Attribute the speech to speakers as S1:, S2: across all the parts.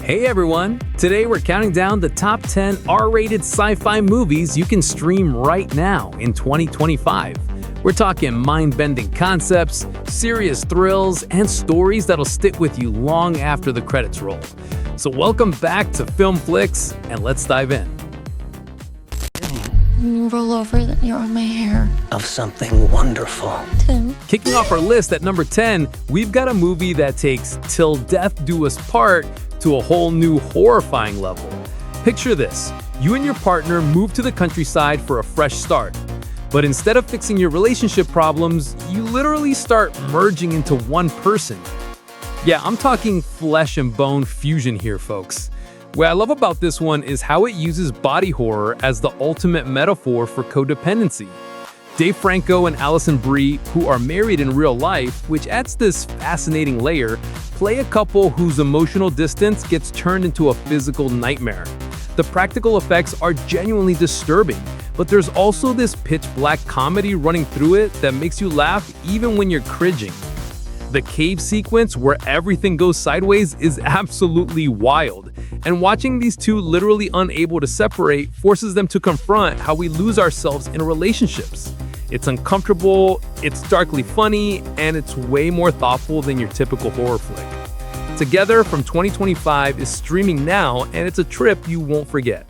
S1: Hey everyone! Today we're counting down the top 10 R-rated sci-fi movies you can stream right now in 2025. We're talking mind-bending concepts, serious thrills, and stories that'll stick with you long after the credits roll. So welcome back to Filmflix, and let's dive in.
S2: You roll over you're on my hair.
S3: Of something wonderful.
S2: Tim.
S1: Kicking off our list at number 10, we've got a movie that takes Till Death Do Us Part to a whole new horrifying level. Picture this, you and your partner move to the countryside for a fresh start. But instead of fixing your relationship problems, you literally start merging into one person. Yeah, I'm talking flesh and bone fusion here, folks. What I love about this one is how it uses body horror as the ultimate metaphor for codependency. Dave Franco and Alison Brie, who are married in real life, which adds this fascinating layer, play a couple whose emotional distance gets turned into a physical nightmare. The practical effects are genuinely disturbing, but there's also this pitch-black comedy running through it that makes you laugh even when you're cringing. The cave sequence where everything goes sideways is absolutely wild, and watching these two literally unable to separate forces them to confront how we lose ourselves in relationships. It's uncomfortable, it's darkly funny, and it's way more thoughtful than your typical horror flick. Together from 2025 is streaming now, and it's a trip you won't forget.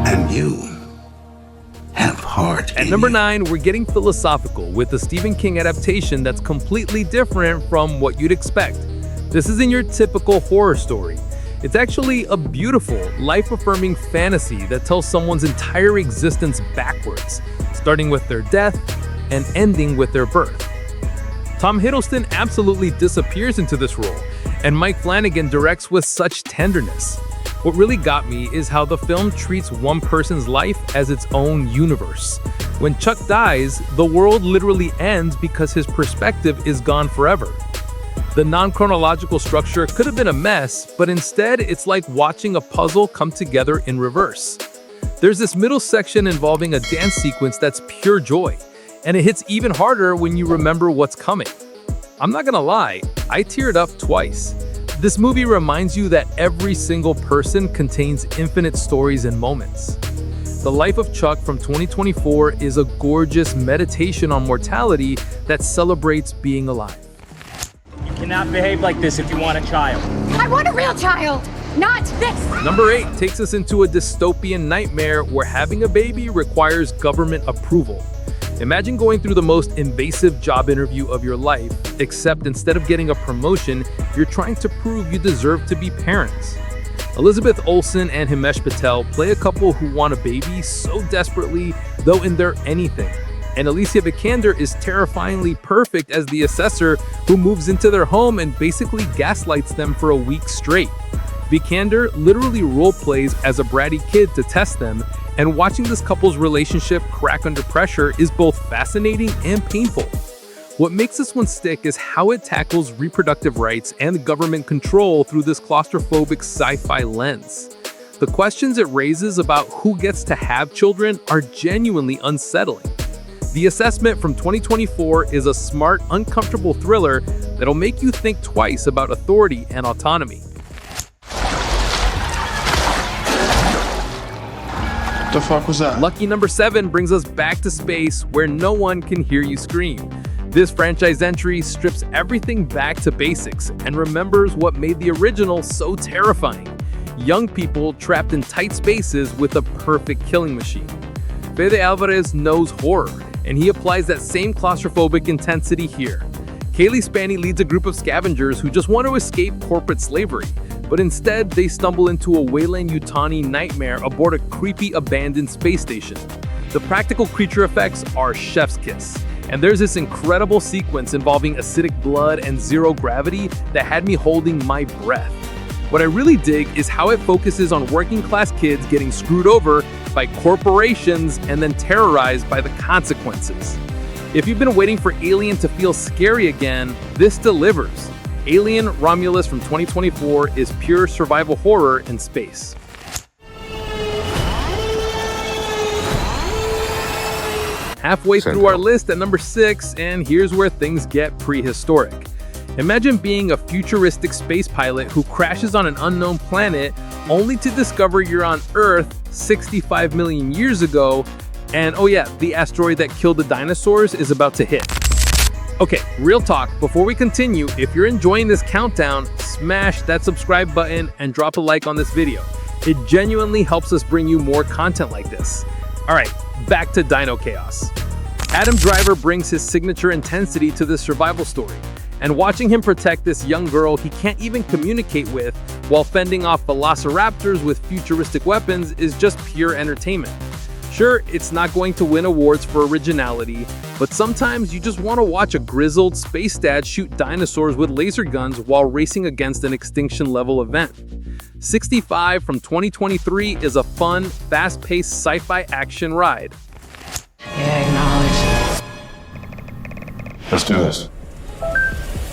S4: And you have heart.
S1: At number 9, we're getting philosophical with a Stephen King adaptation that's completely different from what you'd expect. This isn't your typical horror story. It's actually a beautiful, life-affirming fantasy that tells someone's entire existence backwards, starting with their death and ending with their birth. Tom Hiddleston absolutely disappears into this role, and Mike Flanagan directs with such tenderness. What really got me is how the film treats one person's life as its own universe. When Chuck dies, the world literally ends because his perspective is gone forever. The non-chronological structure could have been a mess, but instead it's like watching a puzzle come together in reverse. There's this middle section involving a dance sequence that's pure joy, and it hits even harder when you remember what's coming. I'm not gonna lie, I teared up twice. This movie reminds you that every single person contains infinite stories and moments. The Life of Chuck from 2024 is a gorgeous meditation on mortality that celebrates being alive.
S5: You cannot behave like this if you want a child.
S2: I want a real child, not this.
S1: Number 8 takes us into a dystopian nightmare where having a baby requires government approval. Imagine going through the most invasive job interview of your life, except instead of getting a promotion, you're trying to prove you deserve to be parents. Elizabeth Olsen and Himesh Patel play a couple who want a baby so desperately, they'll endure anything. And Alicia Vikander is terrifyingly perfect as the assessor who moves into their home and basically gaslights them for a week straight. Vikander literally role-plays as a bratty kid to test them, and watching this couple's relationship crack under pressure is both fascinating and painful. What makes this one stick is how it tackles reproductive rights and government control through this claustrophobic sci-fi lens. The questions it raises about who gets to have children are genuinely unsettling. The Assessment from 2024 is a smart, uncomfortable thriller that'll make you think twice about authority and autonomy.
S6: What the fuck was that?
S1: Lucky number 7 brings us back to space where no one can hear you scream. This franchise entry strips everything back to basics and remembers what made the original so terrifying. Young people trapped in tight spaces with a perfect killing machine. Fede Alvarez knows horror, and he applies that same claustrophobic intensity here. Kaylee Spaney leads a group of scavengers who just want to escape corporate slavery, but instead they stumble into a Weyland-Yutani nightmare aboard a creepy abandoned space station. The practical creature effects are chef's kiss, and there's this incredible sequence involving acidic blood and zero gravity that had me holding my breath. What I really dig is how it focuses on working class kids getting screwed over by corporations and then terrorized by the consequences. If you've been waiting for Alien to feel scary again, this delivers. Alien Romulus from 2024 is pure survival horror in space. Halfway through our list at number 6, and here's where things get prehistoric. Imagine being a futuristic space pilot who crashes on an unknown planet only to discover you're on Earth 65 million years ago, and oh yeah, the asteroid that killed the dinosaurs is about to hit. Okay, real talk, before we continue, if you're enjoying this countdown, smash that subscribe button and drop a like on this video. It genuinely helps us bring you more content like this. Alright, back to Dino Chaos. Adam Driver brings his signature intensity to this survival story, and watching him protect this young girl he can't even communicate with while fending off velociraptors with futuristic weapons is just pure entertainment. Sure, it's not going to win awards for originality, but sometimes you just want to watch a grizzled space dad shoot dinosaurs with laser guns while racing against an extinction-level event. 65 from 2023 is a fun, fast-paced sci-fi action ride.
S3: Yeah, acknowledge.
S6: Let's do this.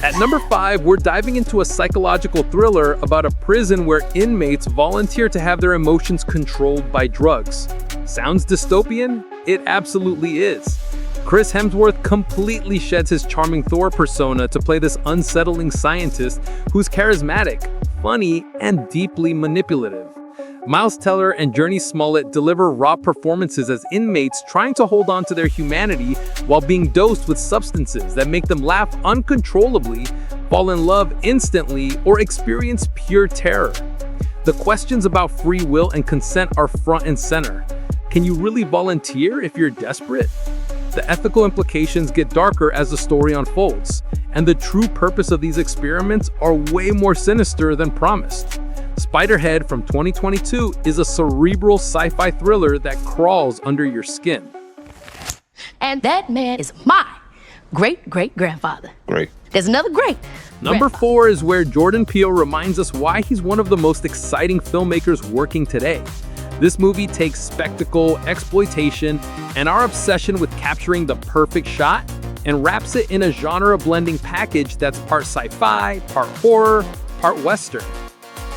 S1: At number 5, we're diving into a psychological thriller about a prison where inmates volunteer to have their emotions controlled by drugs. Sounds dystopian? It absolutely is. Chris Hemsworth completely sheds his charming Thor persona to play this unsettling scientist who's charismatic, funny, and deeply manipulative. Miles Teller and Journey Smollett deliver raw performances as inmates trying to hold on to their humanity while being dosed with substances that make them laugh uncontrollably, fall in love instantly, or experience pure terror. The questions about free will and consent are front and center. Can you really volunteer if you're desperate? The ethical implications get darker as the story unfolds, and the true purpose of these experiments are way more sinister than promised. Spiderhead from 2022 is a cerebral sci-fi thriller that crawls under your skin.
S7: And that man is my great-great-grandfather.
S6: Great.
S7: There's another great.
S1: Number 4 is where Jordan Peele reminds us why he's one of the most exciting filmmakers working today. This movie takes spectacle, exploitation, and our obsession with capturing the perfect shot and wraps it in a genre-blending package that's part sci-fi, part horror, part western.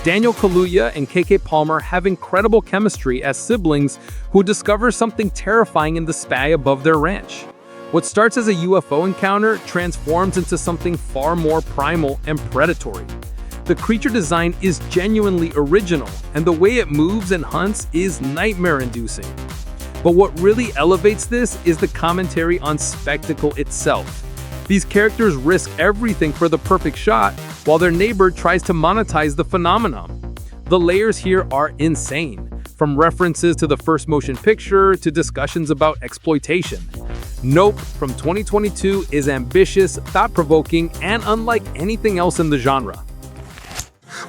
S1: Daniel Kaluuya and KK Palmer have incredible chemistry as siblings who discover something terrifying in the sky above their ranch. What starts as a UFO encounter transforms into something far more primal and predatory. The creature design is genuinely original, and the way it moves and hunts is nightmare-inducing. But what really elevates this is the commentary on spectacle itself. These characters risk everything for the perfect shot, while their neighbor tries to monetize the phenomenon. The layers here are insane, from references to the first motion picture to discussions about exploitation. Nope from 2022 is ambitious, thought-provoking, and unlike anything else in the genre.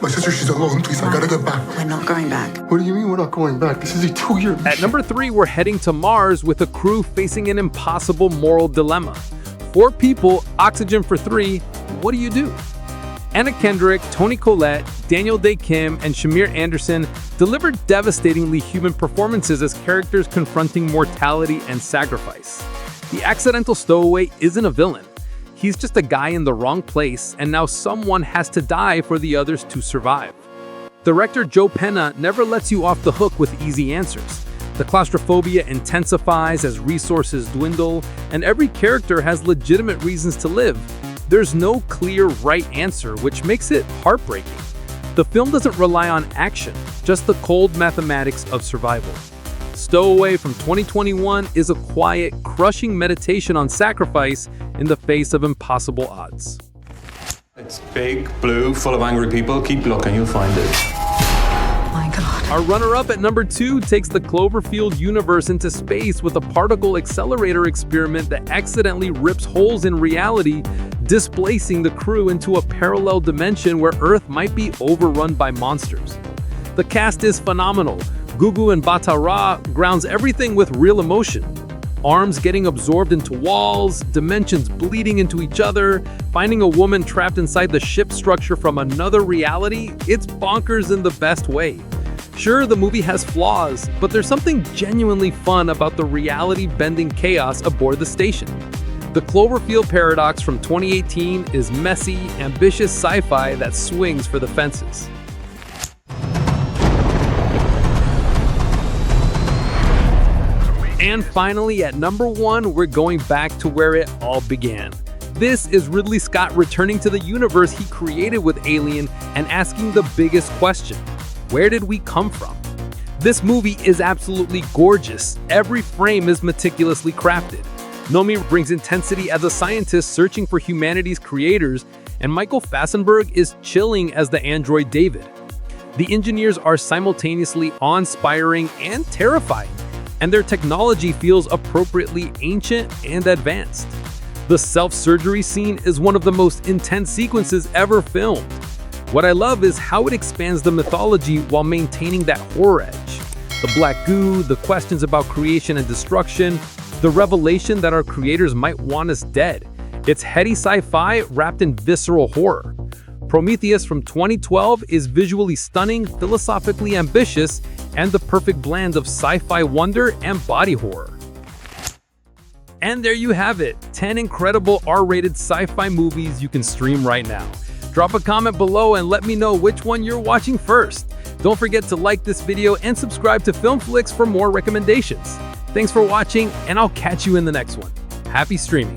S6: My sister, she's alone. Please, I gotta get back.
S8: We're not going back.
S6: What do you mean we're not going back? This is a 2-year mission.
S1: At number 3, we're heading to Mars with a crew facing an impossible moral dilemma. 4 people, oxygen for 3, what do you do? Anna Kendrick, Toni Collette, Daniel Day Kim, and Shamir Anderson delivered devastatingly human performances as characters confronting mortality and sacrifice. The accidental stowaway isn't a villain. He's just a guy in the wrong place, and now someone has to die for the others to survive. Director Joe Penna never lets you off the hook with easy answers. The claustrophobia intensifies as resources dwindle, and every character has legitimate reasons to live. There's no clear right answer, which makes it heartbreaking. The film doesn't rely on action, just the cold mathematics of survival. Stowaway from 2021 is a quiet, crushing meditation on sacrifice in the face of impossible odds.
S9: It's big, blue, full of angry people. Keep looking, you'll find it.
S8: My God.
S1: Our runner-up at number 2 takes the Cloverfield universe into space with a particle accelerator experiment that accidentally rips holes in reality, displacing the crew into a parallel dimension where Earth might be overrun by monsters. The cast is phenomenal. Gugu and Batara grounds everything with real emotion. Arms getting absorbed into walls, dimensions bleeding into each other, finding a woman trapped inside the ship structure from another reality, it's bonkers in the best way. Sure, the movie has flaws, but there's something genuinely fun about the reality-bending chaos aboard the station. The Cloverfield paradox from 2018 is messy, ambitious sci-fi that swings for the fences. And finally, at number 1, we're going back to where it all began. This is Ridley Scott returning to the universe he created with Alien and asking the biggest question: where did we come from? This movie is absolutely gorgeous. Every frame is meticulously crafted. Nomi brings intensity as a scientist searching for humanity's creators, and Michael Fassbender is chilling as the android David. The engineers are simultaneously awe-inspiring and terrifying, and their technology feels appropriately ancient and advanced. The self-surgery scene is one of the most intense sequences ever filmed. What I love is how it expands the mythology while maintaining that horror edge. The black goo, the questions about creation and destruction, the revelation that our creators might want us dead. It's heady sci-fi wrapped in visceral horror. Prometheus from 2012 is visually stunning, philosophically ambitious, and the perfect blend of sci-fi wonder and body horror. And there you have it, 10 incredible R-rated sci-fi movies you can stream right now. Drop a comment below and let me know which one you're watching first. Don't forget to like this video and subscribe to Filmflix for more recommendations. Thanks for watching, and I'll catch you in the next one. Happy streaming!